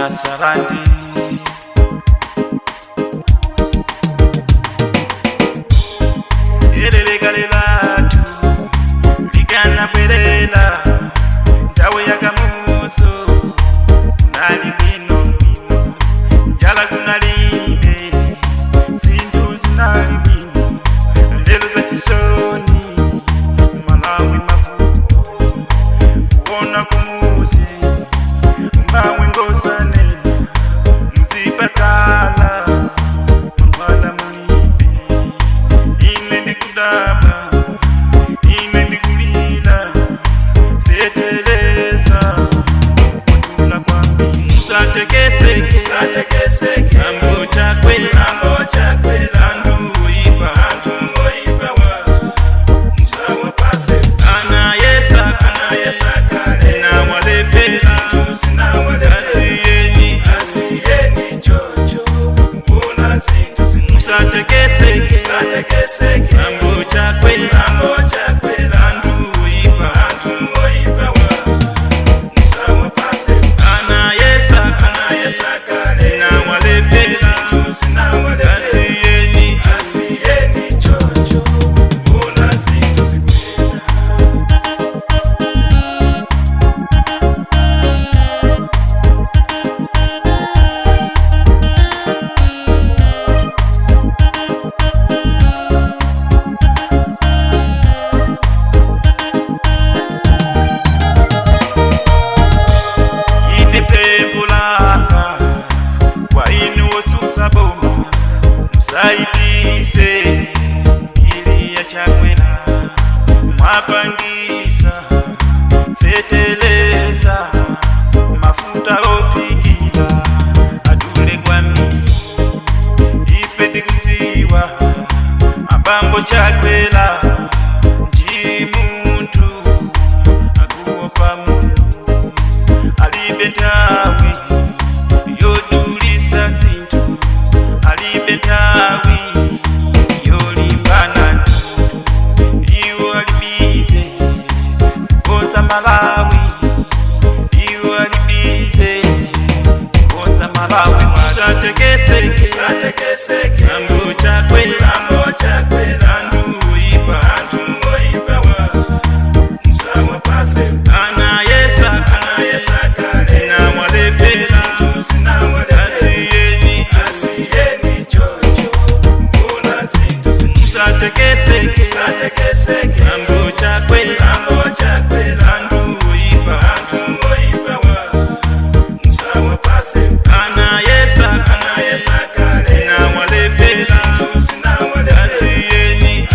Sarandi Erele galelatu Ligana belela Ndawe ya kamuso Nali mino Njala kunalime Sindu zinali mino Lelo za chisoni Malawi mafuto Kuona kumuzi Mbawe ngosa nena Mzipatala Mwala muibe Ine ndi kudaba Ine ndi kulila Feteleza Mwatula kwa mbi Musatekeseke Ambo chakwela Andu uipa wa Musawa pase Ana yesaka Zina walepesa Asiyeni chocho Mbona zintu zinu Musatekeseke Ambo chakwela Andu uipa wa Musawa pase Ana yesaka Zina walepesa Asiyeni chocho Mbona zintu zinu Musaidise ili ya chakwela Mwapangisa Feteleza Mafuta opikila Adule kwa mi Ife dikuziwa Abambo chakwela Ndi muntu Akuopa munu Alibentawi Yodulisa zintu Alibentawi Yolimbana Iwo alibize Konza Malawi Iwo alibize Konza Malawi Musatekeseke Ambo chakwela Andu uipa wa Musawa pase Ana yesaka Zina walepesa Asiyeni chocho Mbona zintu zinu Musatekeseke Ambo chakwela Andu uipa wa Musawa pase Ana yesaka Zina walepesa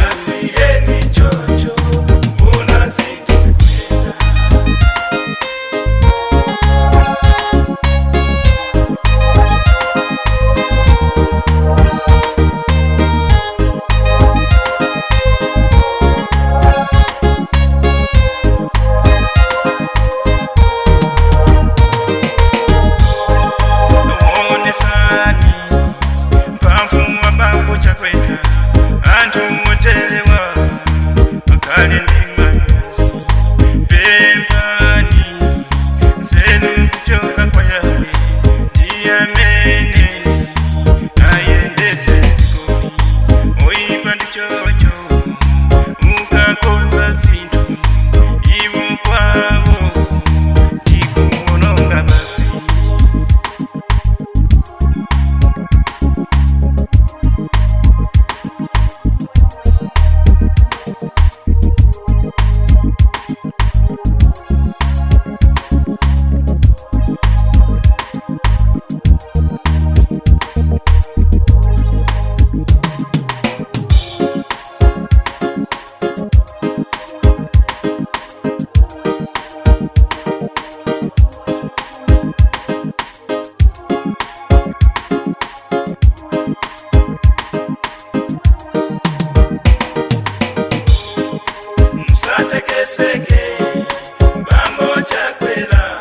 Asiyeni chocho Mbona zintu zinu Sani Pamfumu wa bambo chakwela Antu motelewa Makali ndi manyazi Pempani Zenu kuchoka kwa yawe Tiamene Ayendese zikoni Oipa ndi chocho Ukakonza zintu Iwo kwawo Tikumononga basi Musatekeseke Bambo chakwela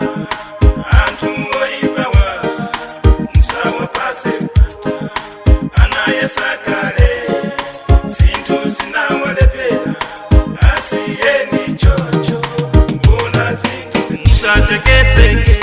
Antu oipa wa Musawa pase mpata Ana yesakale Sintu zina walepela Asiyeni chocho Mbona zintu zinu Musatekeseke